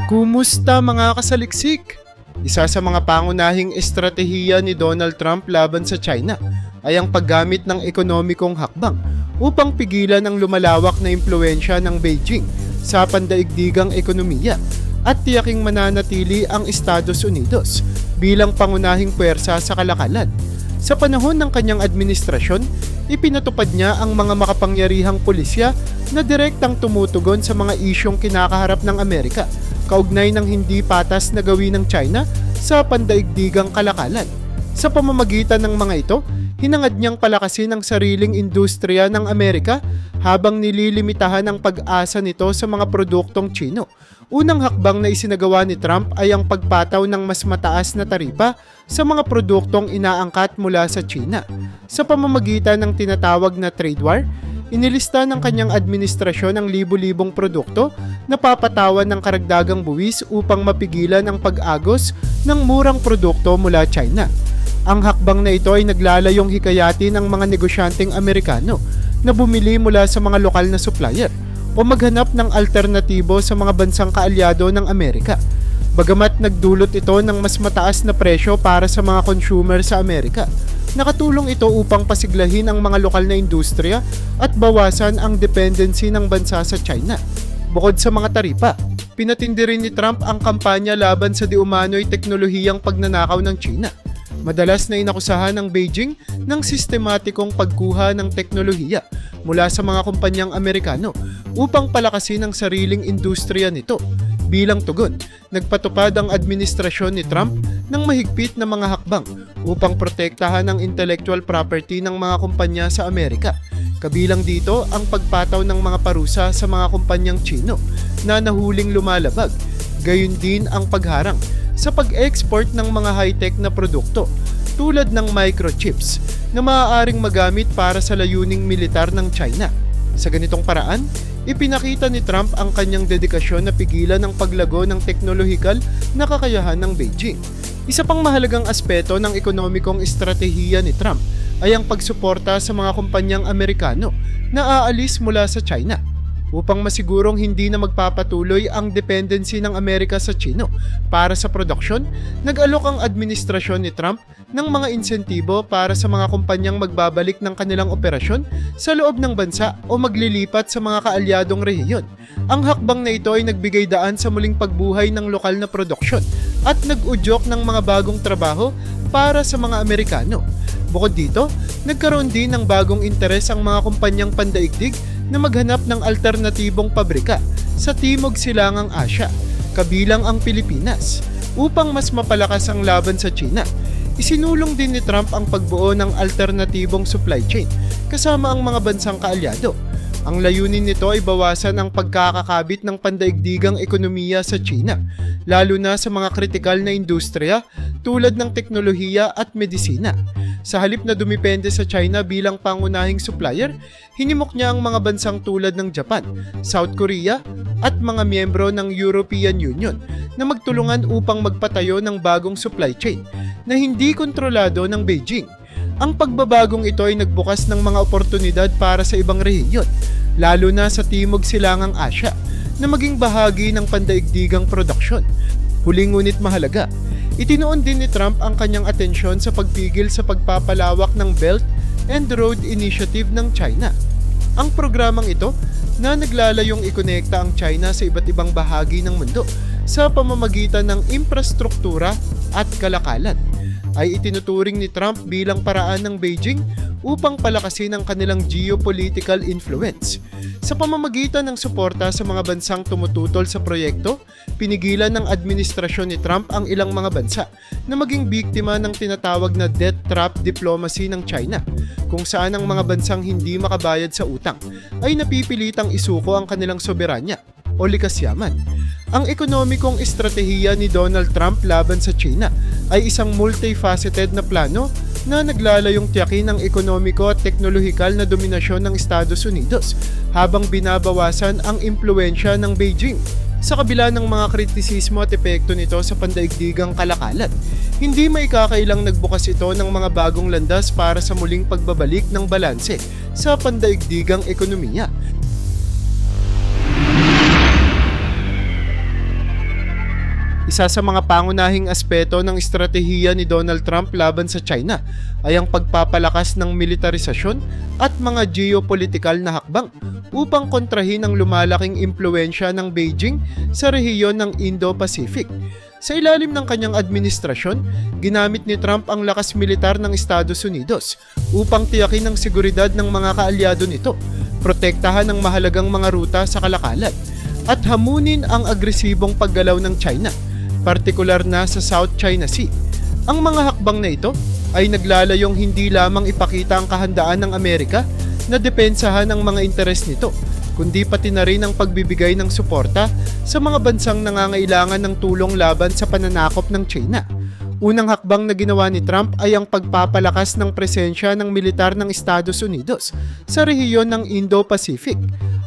Kumusta mga kasaliksik? Isa sa mga pangunahing estratehiya ni Donald Trump laban sa China ay ang paggamit ng ekonomikong hakbang upang pigilan ang lumalawak na impluensya ng Beijing sa pandaigdigang ekonomiya at tiyaking mananatili ang Estados Unidos bilang pangunahing puwersa sa kalakalan. Sa panahon ng kanyang administrasyon, ipinatupad niya ang mga makapangyarihang pulisya na direktang tumutugon sa mga isyong kinakaharap ng Amerika kaugnay ng hindi patas na gawin ng China sa pandaigdigang kalakalan. Sa pamamagitan ng mga ito, hinangad niyang palakasin ang sariling industriya ng Amerika habang nililimitahan ang pag-asa nito sa mga produktong Tsino. Unang hakbang na isinagawa ni Trump ay ang pagpataw ng mas mataas na taripa sa mga produktong inaangkat mula sa China. Sa pamamagitan ng tinatawag na trade war, inilista ng kanyang administrasyon ang libu-libong produkto na papatawan ng karagdagang buwis upang mapigilan ang pag-agos ng murang produkto mula China. Ang hakbang na ito ay naglalayong hikayatin ng mga negosyanteng Amerikano na bumili mula sa mga lokal na supplier o maghanap ng alternatibo sa mga bansang kaalyado ng Amerika. Bagamat nagdulot ito ng mas mataas na presyo para sa mga consumer sa Amerika, nakatulong ito upang pasiglahin ang mga lokal na industriya at bawasan ang dependency ng bansa sa China. Bukod sa mga taripa, pinatindi rin ni Trump ang kampanya laban sa diumano'y teknolohiyang pagnanakaw ng China. Madalas na inakusahan ng Beijing ng sistematikong pagkuha ng teknolohiya mula sa mga kumpanyang Amerikano upang palakasin ang sariling industriya nito. Bilang tugon, nagpatupad ang administrasyon ni Trump ng mahigpit na mga hakbang upang protektahan ang intellectual property ng mga kumpanya sa Amerika. Kabilang dito ang pagpataw ng mga parusa sa mga kumpanyang Tsino na nahuling lumalabag, gayon din ang pagharang sa pag-export ng mga high-tech na produkto tulad ng microchips na maaaring magamit para sa layuning militar ng China. Sa ganitong paraan, ipinakita ni Trump ang kanyang dedikasyon na pigilan ang paglago ng teknolohikal na kakayahan ng Beijing. Isa pang mahalagang aspeto ng ekonomikong estratehiya ni Trump ay ang pagsuporta sa mga kumpanyang Amerikano na aalis mula sa China. Upang masigurong hindi na magpapatuloy ang dependency ng Amerika sa Chino para sa produksyon, nag-alok ang administrasyon ni Trump ng mga insentibo para sa mga kumpanyang magbabalik ng kanilang operasyon sa loob ng bansa o maglilipat sa mga kaalyadong rehiyon. Ang hakbang na ito ay nagbigay daan sa muling pagbuhay ng lokal na produksyon at nag-udyok ng mga bagong trabaho para sa mga Amerikano. Bukod dito, nagkaroon din ng bagong interes ang mga kumpanyang pandaigdig na maghanap ng alternatibong pabrika sa Timog Silangang Asya, kabilang ang Pilipinas, upang mas mapalakas ang laban sa China. Isinulong din ni Trump ang pagbuo ng alternatibong supply chain kasama ang mga bansang kaalyado. Ang layunin nito ay bawasan ang pagkakakabit ng pandaigdigang ekonomiya sa China, lalo na sa mga kritikal na industriya tulad ng teknolohiya at medisina. Sa halip na dumipende sa China bilang pangunahing supplier, hinimok niya ang mga bansang tulad ng Japan, South Korea at mga miyembro ng European Union na magtulungan upang magpatayo ng bagong supply chain na hindi kontrolado ng Beijing. Ang pagbabagong ito ay nagbukas ng mga oportunidad para sa ibang rehiyon, lalo na sa Timog Silangang Asya, na maging bahagi ng pandaigdigang produksyon. Huling ngunit mahalaga, itinoon din ni Trump ang kanyang atensyon sa pagpigil sa pagpapalawak ng Belt and Road Initiative ng China. Ang programang ito na naglalayong ikonekta ang China sa iba't ibang bahagi ng mundo sa pamamagitan ng infrastruktura at kalakalan ay itinuturing ni Trump bilang paraan ng Beijing upang palakasin ang kanilang geopolitical influence. Sa pamamagitan ng suporta sa mga bansang tumututol sa proyekto, pinigilan ng administrasyon ni Trump ang ilang mga bansa na maging biktima ng tinatawag na debt trap diplomacy ng China, kung saan ang mga bansang hindi makabayad sa utang ay napipilitang isuko ang kanilang soberanya o likas yaman. Ang ekonomikong estratehiya ni Donald Trump laban sa China ay isang multifaceted na plano na naglalayong tiyakin ang ekonomiko at teknolohikal na dominasyon ng Estados Unidos habang binabawasan ang impluensya ng Beijing. Sa kabila ng mga kritisismo at epekto nito sa pandaigdigang kalakalan, hindi maikakailang nagbukas ito ng mga bagong landas para sa muling pagbabalik ng balanse sa pandaigdigang ekonomiya. Isa sa mga pangunahing aspeto ng estratehiya ni Donald Trump laban sa China ay ang pagpapalakas ng militarisasyon at mga geopolitikal na hakbang upang kontrahin ang lumalaking impluwensya ng Beijing sa rehiyon ng Indo-Pacific. Sa ilalim ng kanyang administrasyon, ginamit ni Trump ang lakas militar ng Estados Unidos upang tiyakin ang seguridad ng mga kaalyado nito, protektahan ang mahalagang mga ruta sa kalakalan, at hamunin ang agresibong paggalaw ng China, partikular na sa South China Sea. Ang mga hakbang na ito ay naglalayong hindi lamang ipakita ang kahandaan ng Amerika na depensahan ang mga interes nito, kundi pati na rin ang pagbibigay ng suporta sa mga bansang nangangailangan ng tulong laban sa pananakop ng China. Unang hakbang na ginawa ni Trump ay ang pagpapalakas ng presensya ng militar ng Estados Unidos sa rehiyon ng Indo-Pacific.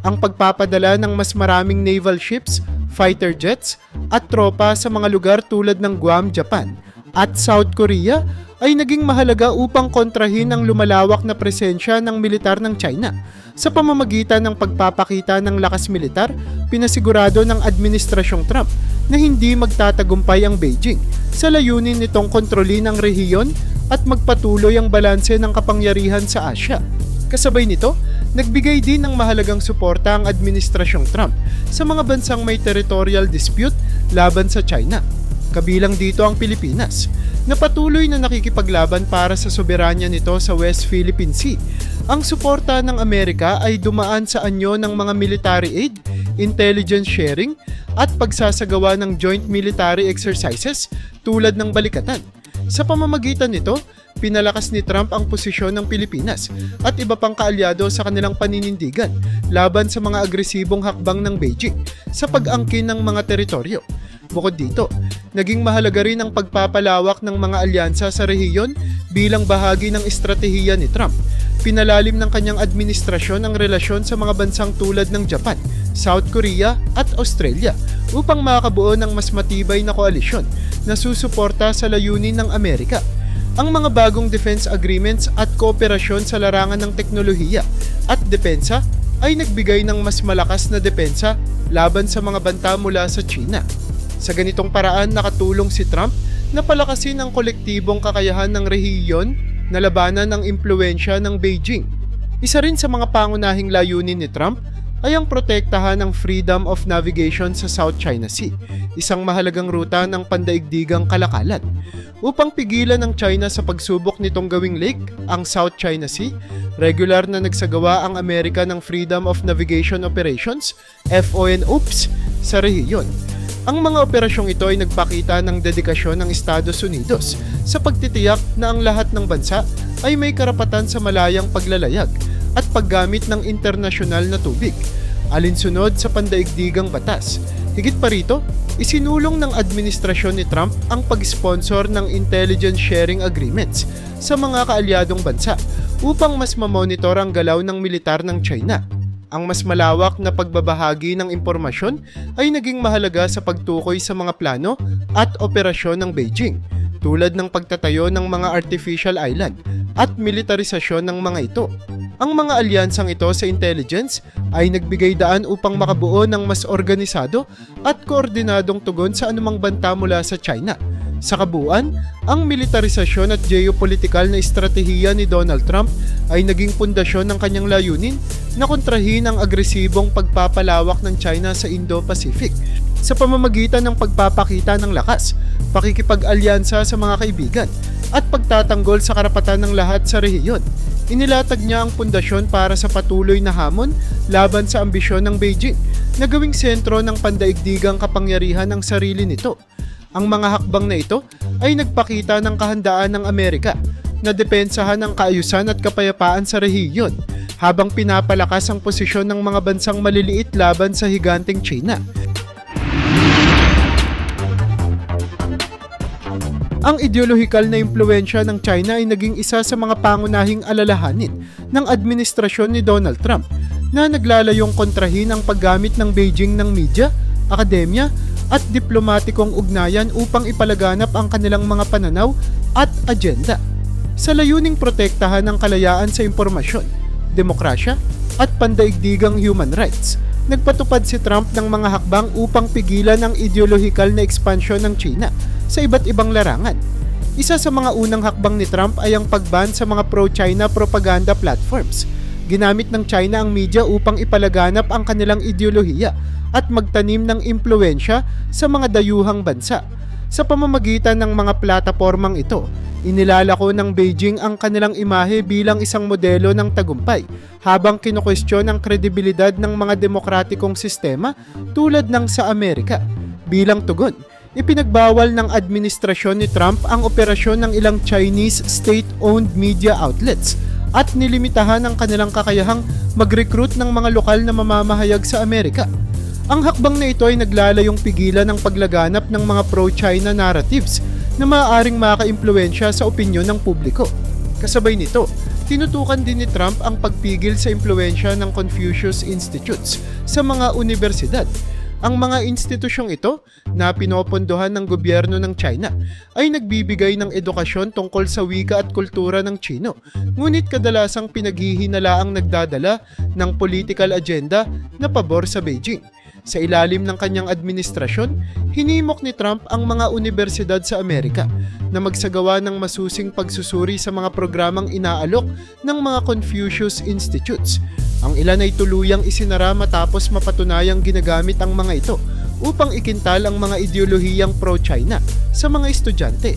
Ang pagpapadala ng mas maraming naval ships, fighter jets at tropa sa mga lugar tulad ng Guam, Japan at South Korea ay naging mahalaga upang kontrahin ang lumalawak na presensya ng militar ng China. Sa pamamagitan ng pagpapakita ng lakas militar, pinasigurado ng Administrasyong Trump na hindi magtatagumpay ang Beijing sa layunin nitong kontrolin ang rehiyon at magpatuloy ang balanse ng kapangyarihan sa Asya. Kasabay nito, nagbigay din ng mahalagang suporta ang Administrasyong Trump sa mga bansang may territorial dispute laban sa China. Kabilang dito ang Pilipinas, na patuloy na nakikipaglaban para sa soberanya nito sa West Philippine Sea. Ang suporta ng Amerika ay dumaan sa anyo ng mga military aid, intelligence sharing, at pagsasagawa ng joint military exercises tulad ng Balikatan. Sa pamamagitan nito, pinalakas ni Trump ang posisyon ng Pilipinas at iba pang kaalyado sa kanilang paninindigan laban sa mga agresibong hakbang ng Beijing sa pag-angkin ng mga teritoryo. Bukod dito, naging mahalaga rin ang pagpapalawak ng mga alyansa sa rehiyon bilang bahagi ng estratehiya ni Trump. Pinalalim ng kanyang administrasyon ang relasyon sa mga bansang tulad ng Japan, South Korea at Australia upang makabuo ng mas matibay na koalisyon na susuporta sa layunin ng Amerika. Ang mga bagong defense agreements at kooperasyon sa larangan ng teknolohiya at depensa ay nagbigay ng mas malakas na depensa laban sa mga banta mula sa China. Sa ganitong paraan, nakatulong si Trump na palakasin ang kolektibong kakayahan ng rehiyon na labanan ang impluwensya ng Beijing. Isa rin sa mga pangunahing layunin ni Trump ay ang protektahan ng freedom of navigation sa South China Sea, isang mahalagang ruta ng pandaigdigang kalakalan. Upang pigilan ng China sa pagsubok nitong gawing lake, ang South China Sea, regular na nagsagawa ang Amerika ng Freedom of Navigation Operations, FONOPS, sa rehiyon. Ang mga operasyong ito ay nagpakita ng dedikasyon ng Estados Unidos sa pagtitiyak na ang lahat ng bansa ay may karapatan sa malayang paglalayag at paggamit ng internasyonal na tubig, alinsunod sa pandaigdigang batas. Higit pa rito, isinulong ng administrasyon ni Trump ang pag-sponsor ng intelligence sharing agreements sa mga kaalyadong bansa upang mas mamonitor ang galaw ng militar ng China. Ang mas malawak na pagbabahagi ng impormasyon ay naging mahalaga sa pagtukoy sa mga plano at operasyon ng Beijing, tulad ng pagtatayo ng mga artificial island at militarisasyon ng mga ito. Ang mga alyansang ito sa intelligence ay nagbigay daan upang makabuo ng mas organisado at koordinadong tugon sa anumang banta mula sa China. Sa kabuuan, ang militarisasyon at geopolitikal na estratehiya ni Donald Trump ay naging pundasyon ng kanyang layunin na kontrahin ang agresibong pagpapalawak ng China sa Indo-Pacific sa pamamagitan ng pagpapakita ng lakas, pakikipag-alyansa sa mga kaibigan, at pagtatanggol sa karapatan ng lahat sa rehiyon. Inilatag niya ang pundasyon para sa patuloy na hamon laban sa ambisyon ng Beijing na gawing sentro ng pandaigdigang kapangyarihan ng sarili nito. Ang mga hakbang na ito ay nagpakita ng kahandaan ng Amerika na depensahan ang kaayusan at kapayapaan sa rehiyon habang pinapalakas ang posisyon ng mga bansang maliliit laban sa higanteng China. Ang ideolohikal na impluwensya ng China ay naging isa sa mga pangunahing alalahanin ng administrasyon ni Donald Trump na naglalayong kontrahin ang paggamit ng Beijing ng media, akademya at diplomatikong ugnayan upang ipalaganap ang kanilang mga pananaw at agenda. Sa layuning protektahan ang kalayaan sa impormasyon, demokrasya at pandaigdigang human rights, nagpatupad si Trump ng mga hakbang upang pigilan ang ideolohikal na ekspansyon ng China sa iba't ibang larangan. Isa sa mga unang hakbang ni Trump ay ang pagban sa mga pro-China propaganda platforms. Ginamit ng China ang media upang ipalaganap ang kanilang ideolohiya at magtanim ng impluwensya sa mga dayuhang bansa. Sa pamamagitan ng mga platapormang ito, inilalako ng Beijing ang kanilang imahe bilang isang modelo ng tagumpay habang kinukwestiyon ang kredibilidad ng mga demokratikong sistema tulad ng sa Amerika. Bilang tugon, ipinagbawal ng administrasyon ni Trump ang operasyon ng ilang Chinese state-owned media outlets at nilimitahan ang kanilang kakayahang mag-recruit ng mga lokal na mamamahayag sa Amerika. Ang hakbang na ito ay naglalayong pigilan ang paglaganap ng mga pro-China narratives na maaaring makaimpluwensya sa opinyon ng publiko. Kasabay nito, tinutukan din ni Trump ang pagpigil sa impluwensya ng Confucius Institutes sa mga universidad. Ang mga institusyong ito na pinopondohan ng gobyerno ng China ay nagbibigay ng edukasyon tungkol sa wika at kultura ng Chino, ngunit kadalasang pinaghihinalaang nagdadala ng political agenda na pabor sa Beijing. Sa ilalim ng kanyang administrasyon, hinimok ni Trump ang mga universidad sa Amerika na magsagawa ng masusing pagsusuri sa mga programang inaalok ng mga Confucius Institutes. Ang ilan ay tuluyang isinara matapos mapatunayang ginagamit ang mga ito upang ikintal ang mga ideolohiyang pro-China sa mga estudyante.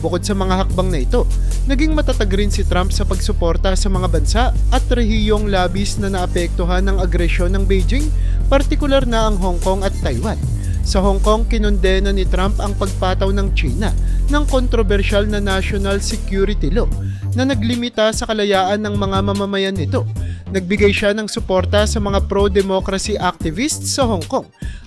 Bukod sa mga hakbang na ito, naging matatag rin si Trump sa pagsuporta sa mga bansa at rehiyong labis na naapektuhan ng agresyon ng Beijing, partikular na ang Hong Kong at Taiwan. Sa Hong Kong, kinondena ni Trump ang pagpataw ng China ng kontrobersyal na national security law na naglimita sa kalayaan ng mga mamamayan nito. Nagbigay siya ng suporta sa mga pro-democracy activists sa Hong Kong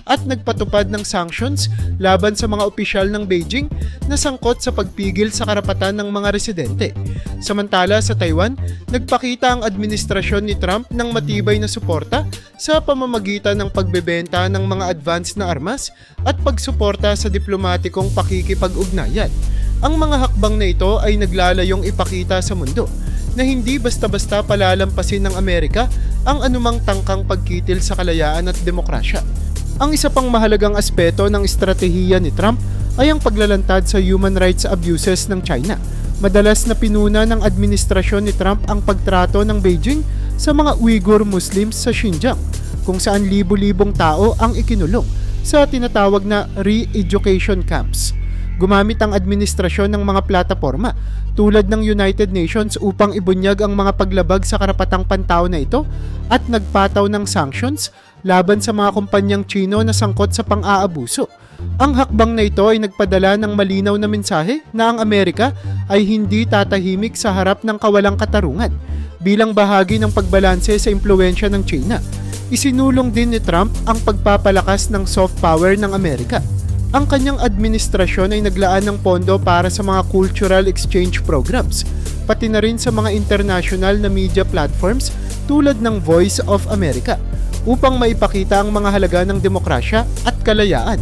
at nagpatupad ng sanctions laban sa mga opisyal ng Beijing na sangkot sa pagpigil sa karapatan ng mga residente. Samantala sa Taiwan, nagpakita ang administrasyon ni Trump ng matibay na suporta sa pamamagitan ng pagbebenta ng mga advanced na armas at pagsuporta sa diplomatikong pakikipag-ugnayan. Ang mga hakbang na ito ay naglalayong ipakita sa mundo na hindi basta-basta palalampasin ng Amerika ang anumang tangkang pagkitil sa kalayaan at demokrasya. Ang isa pang mahalagang aspeto ng estratehiya ni Trump ay ang paglalantad sa human rights abuses ng China. Madalas na pinuna ng administrasyon ni Trump ang pagtrato ng Beijing sa mga Uyghur Muslims sa Xinjiang, kung saan libo-libong tao ang ikinulong sa tinatawag na re-education camps. Gumamit ang administrasyon ng mga plataporma tulad ng United Nations upang ibunyag ang mga paglabag sa karapatang pantao na ito at nagpataw ng sanctions laban sa mga kumpanyang Chino na sangkot sa pang-aabuso. Ang hakbang na ito ay nagpadala ng malinaw na mensahe na ang Amerika ay hindi tatahimik sa harap ng kawalang katarungan. Bilang bahagi ng pagbalanse sa impluwensya ng China, isinulong din ni Trump ang pagpapalakas ng soft power ng Amerika. Ang kanyang administrasyon ay naglaan ng pondo para sa mga cultural exchange programs, pati na rin sa mga international na media platforms tulad ng Voice of America, upang maipakita ang mga halaga ng demokrasya at kalayaan.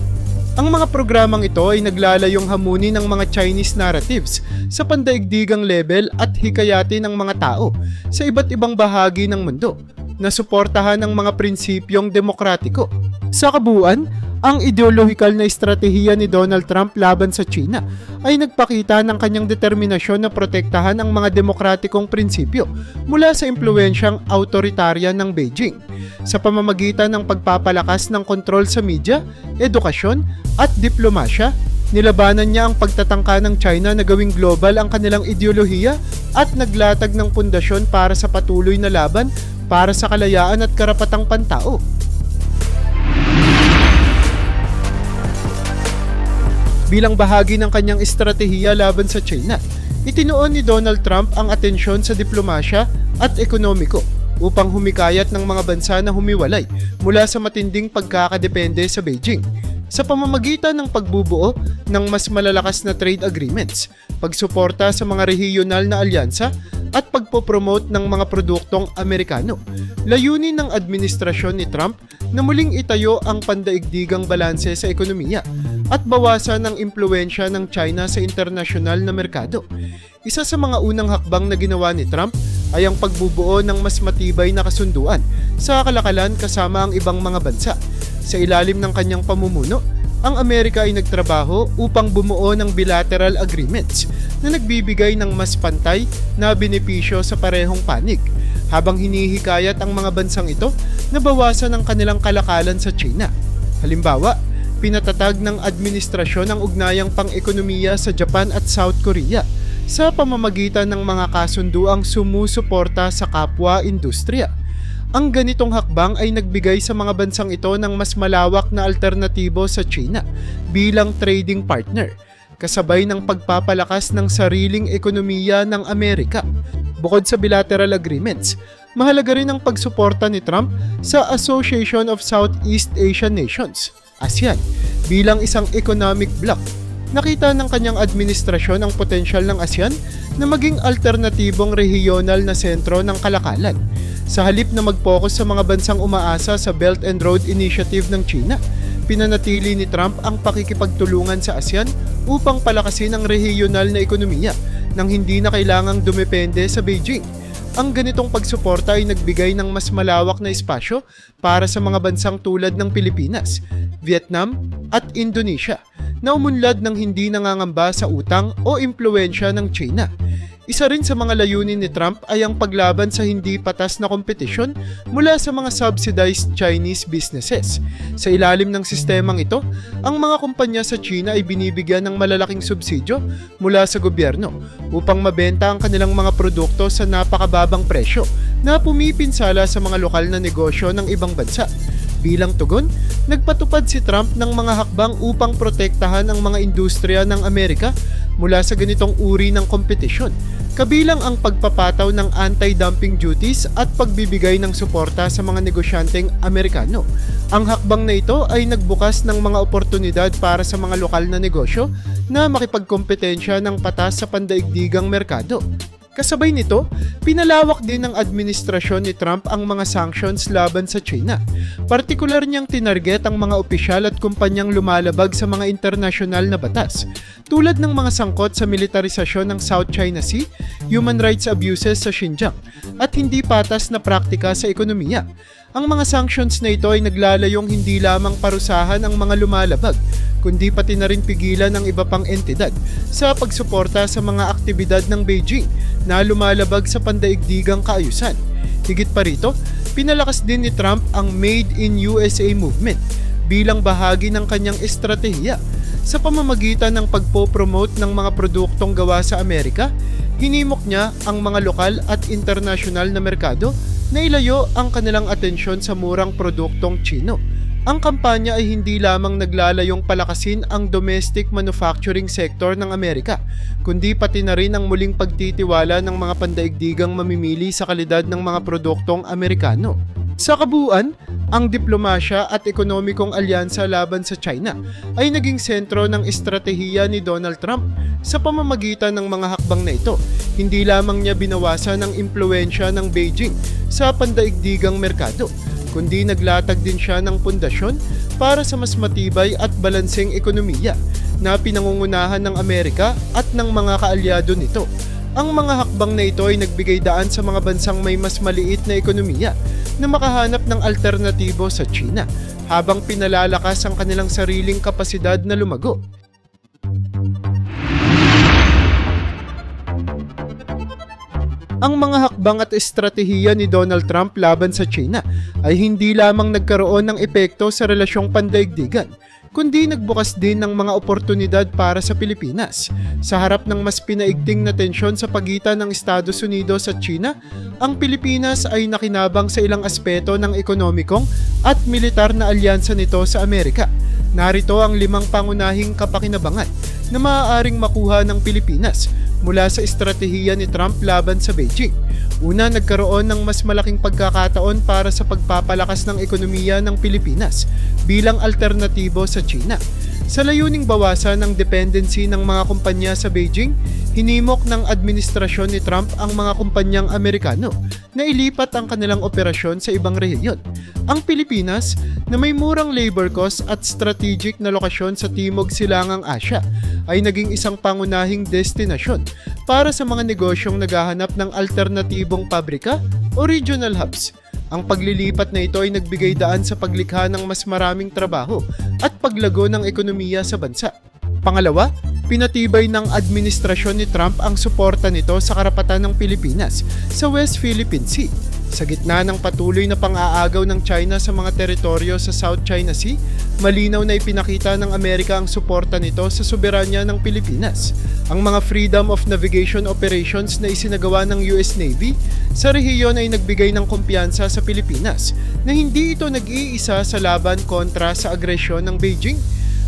Ang mga programang ito ay naglalayong hamunin ng mga Chinese narratives sa pandaigdigang level at hikayatin ng mga tao sa iba't ibang bahagi ng mundo na suportahan ang mga prinsipyong demokratiko. Sa kabuuan, ang ideolohikal na estratehiya ni Donald Trump laban sa China ay nagpakita ng kanyang determinasyon na protektahan ang mga demokratikong prinsipyo mula sa impluwensyang autoritarya ng Beijing. Sa pamamagitan ng pagpapalakas ng kontrol sa media, edukasyon at diplomasya, nilabanan niya ang pagtatangka ng China na gawing global ang kanilang ideolohiya at naglatag ng pundasyon para sa patuloy na laban para sa kalayaan at karapatang pantao. Bilang bahagi ng kanyang estratehiya laban sa China, itinuon ni Donald Trump ang atensyon sa diplomasya at ekonomiko upang humikayat ng mga bansa na humiwalay mula sa matinding pagkakadepende sa Beijing sa pamamagitan ng pagbubuo ng mas malalakas na trade agreements, pagsuporta sa mga rehiyonal na alyansa at pagpopromote ng mga produktong Amerikano. Layunin ng administrasyon ni Trump na muling itayo ang pandaigdigang balanse sa ekonomiya at bawasan ang impluwensya ng China sa internasyonal na merkado. Isa sa mga unang hakbang na ginawa ni Trump ay ang pagbubuo ng mas matibay na kasunduan sa kalakalan kasama ang ibang mga bansa. Sa ilalim ng kanyang pamumuno, ang Amerika ay nagtrabaho upang bumuo ng bilateral agreements na nagbibigay ng mas pantay na benepisyo sa parehong panig, habang hinihikayat ang mga bansang ito na bawasan ang kanilang kalakalan sa China. Halimbawa, pinatatag ng administrasyon ang ugnayang pang-ekonomiya sa Japan at South Korea sa pamamagitan ng mga kasunduang sumusuporta sa kapwa-industriya. Ang ganitong hakbang ay nagbigay sa mga bansang ito ng mas malawak na alternatibo sa China bilang trading partner, kasabay ng pagpapalakas ng sariling ekonomiya ng Amerika. Bukod sa bilateral agreements, mahalaga rin ang pagsuporta ni Trump sa Association of Southeast Asian Nations, ASEAN, bilang isang economic bloc. Nakita ng kanyang administrasyon ang potensyal ng ASEAN na maging alternatibong rehiyonal na sentro ng kalakalan. Sa halip na mag-focus sa mga bansang umaasa sa Belt and Road Initiative ng China, pinanatili ni Trump ang pakikipagtulungan sa ASEAN upang palakasin ang rehiyonal na ekonomiya nang hindi na kailangang dumepende sa Beijing. Ang ganitong pagsuporta ay nagbigay ng mas malawak na espasyo para sa mga bansang tulad ng Pilipinas, Vietnam at Indonesia na umunlad ng hindi nangangamba sa utang o impluwensya ng China. Isa rin sa mga layunin ni Trump ay ang paglaban sa hindi patas na kompetisyon mula sa mga subsidized Chinese businesses. Sa ilalim ng sistemang ito, ang mga kumpanya sa China ay binibigyan ng malalaking subsidyo mula sa gobyerno upang mabenta ang kanilang mga produkto sa napakababang presyo na pumipinsala sa mga lokal na negosyo ng ibang bansa. Bilang tugon, nagpatupad si Trump ng mga hakbang upang protektahan ang mga industriya ng Amerika mula sa ganitong uri ng kompetisyon, kabilang ang pagpapataw ng anti-dumping duties at pagbibigay ng suporta sa mga negosyanteng Amerikano. Ang hakbang na ito ay nagbukas ng mga oportunidad para sa mga lokal na negosyo na makipagkompetensya ng patas sa pandaigdigang merkado. Kasabay nito, pinalawak din ng administrasyon ni Trump ang mga sanctions laban sa China. Partikular niyang tinarget ang mga opisyal at kumpanyang lumalabag sa mga internasyonal na batas, tulad ng mga sangkot sa militarisasyon ng South China Sea, human rights abuses sa Xinjiang, at hindi patas na praktika sa ekonomiya. Ang mga sanctions na ito ay naglalayong hindi lamang parusahan ang mga lumalabag, kundi pati na rin pigilan ng iba pang entidad sa pagsuporta sa mga aktibidad ng Beijing na lumalabag sa pandaigdigang kaayusan. Higit pa rito, pinalakas din ni Trump ang Made in USA movement bilang bahagi ng kanyang estratehiya. Sa pamamagitan ng pagpopromote ng mga produktong gawa sa Amerika, hinimok niya ang mga lokal at internasyonal na merkado na ilayo ang kanilang atensyon sa murang produktong Chino. Ang kampanya ay hindi lamang naglalayong palakasin ang domestic manufacturing sector ng Amerika, kundi pati na rin ang muling pagtitiwala ng mga pandaigdigang mamimili sa kalidad ng mga produktong Amerikano. Sa kabuuan, ang diplomasya at ekonomikong alyansa laban sa China ay naging sentro ng estratehiya ni Donald Trump. Sa pamamagitan ng mga hakbang na ito, hindi lamang niya binawasan ang impluwensya ng Beijing sa pandaigdigang merkado, kundi naglatag din siya ng pundasyon para sa mas matibay at balanseng ekonomiya na pinangungunahan ng Amerika at ng mga kaalyado nito. Ang mga hakbang na ito ay nagbigay daan sa mga bansang may mas maliit na ekonomiya na makahanap ng alternatibo sa China, habang pinalalakas ang kanilang sariling kapasidad na lumago. Ang mga hakbang at estratehiya ni Donald Trump laban sa China ay hindi lamang nagkaroon ng epekto sa relasyong pandaigdigan, kundi nagbukas din ng mga oportunidad para sa Pilipinas. Sa harap ng mas pinaigting na tensyon sa pagitan ng Estados Unidos at China, ang Pilipinas ay nakinabang sa ilang aspeto ng ekonomikong at militar na alyansa nito sa Amerika. Narito ang 5 pangunahing kapakinabangan na maaaring makuha ng Pilipinas mula sa estratehiya ni Trump laban sa Beijing. Una, nagkaroon ng mas malaking pagkakataon para sa pagpapalakas ng ekonomiya ng Pilipinas bilang alternatibo sa China. Sa layuning bawasan ang dependency ng mga kumpanya sa Beijing, hinimok ng administrasyon ni Trump ang mga kumpanyang Amerikano na ilipat ang kanilang operasyon sa ibang rehiyon. Ang Pilipinas, na may murang labor cost at strategic na lokasyon sa Timog Silangang Asya, ay naging isang pangunahing destinasyon para sa mga negosyong naghahanap ng alternatibong pabrika o regional hubs. Ang paglilipat na ito ay nagbigay daan sa paglikha ng mas maraming trabaho at paglago ng ekonomiya sa bansa. Pangalawa, pinatibay ng administrasyon ni Trump ang suporta nito sa karapatan ng Pilipinas sa West Philippine Sea. Sa gitna ng patuloy na pang-aagaw ng China sa mga teritoryo sa South China Sea, malinaw na ipinakita ng Amerika ang suporta nito sa soberanya ng Pilipinas. Ang mga Freedom of Navigation operations na isinagawa ng US Navy sa rehiyon ay nagbigay ng kumpiyansa sa Pilipinas na hindi ito nag-iisa sa laban kontra sa agresyon ng Beijing.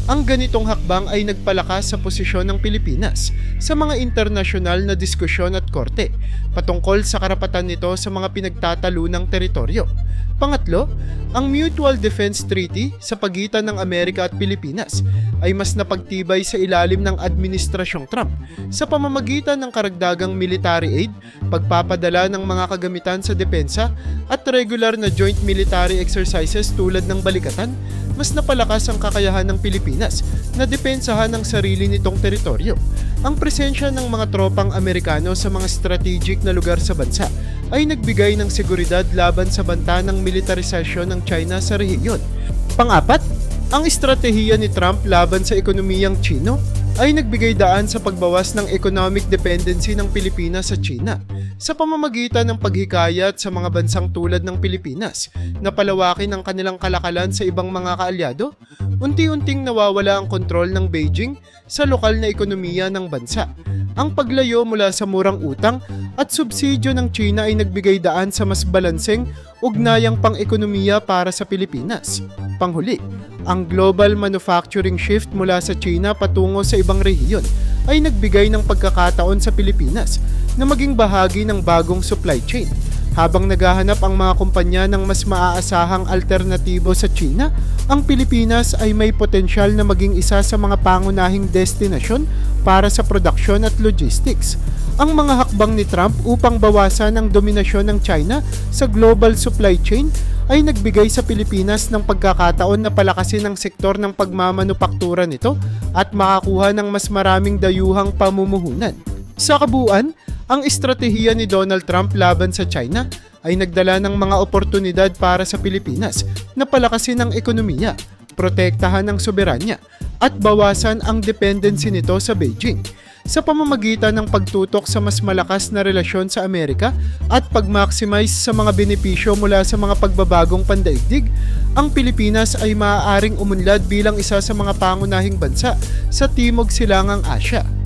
Ang ganitong hakbang ay nagpalakas sa posisyon ng Pilipinas sa mga internasyonal na diskusyon at korte patungkol sa karapatan nito sa mga pinagtatalunang teritoryo. Pangatlo, ang Mutual Defense Treaty sa pagitan ng Amerika at Pilipinas ay mas napagtibay sa ilalim ng administrasyong Trump sa pamamagitan ng karagdagang military aid, pagpapadala ng mga kagamitan sa depensa at regular na joint military exercises tulad ng balikatan. Mas napalakas ang kakayahan ng Pilipinas na depensahan ang sarili nitong teritoryo. Ang presensya ng mga tropang Amerikano sa mga strategic na lugar sa bansa ay nagbigay ng seguridad laban sa banta ng militarisasyon ng China sa rehiyon. Pang-apat, ang estratehiya ni Trump laban sa ekonomiyang Chino ay nagbigay daan sa pagbawas ng economic dependency ng Pilipinas sa China sa pamamagitan ng paghikayat sa mga bansang tulad ng Pilipinas na palawakin ang kanilang kalakalan sa ibang mga kaalyado. Unti-unting nawawala ang kontrol ng Beijing sa lokal na ekonomiya ng bansa. Ang paglayo mula sa murang utang at subsidyo ng China ay nagbigay daan sa mas balanseng ugnayang pang-ekonomiya para sa Pilipinas. Panghuli, ang global manufacturing shift mula sa China patungo sa ibang rehiyon ay nagbigay ng pagkakataon sa Pilipinas na maging bahagi ng bagong supply chain. Habang naghahanap ang mga kumpanya ng mas maaasahang alternatibo sa China, ang Pilipinas ay may potensyal na maging isa sa mga pangunahing destinasyon para sa produksyon at logistics. Ang mga hakbang ni Trump upang bawasan ang dominasyon ng China sa global supply chain ay nagbigay sa Pilipinas ng pagkakataon na palakasin ang sektor ng pagmamanupaktura nito at makakuha ng mas maraming dayuhang pamumuhunan. Sa kabuuan, ang estratehiya ni Donald Trump laban sa China ay nagdala ng mga oportunidad para sa Pilipinas na palakasin ang ekonomiya, protektahan ang soberanya, at bawasan ang dependency nito sa Beijing. Sa pamamagitan ng pagtutok sa mas malakas na relasyon sa Amerika at pag-maximize sa mga benepisyo mula sa mga pagbabagong pandaigdig, ang Pilipinas ay maaaring umunlad bilang isa sa mga pangunahing bansa sa Timog Silangang Asya.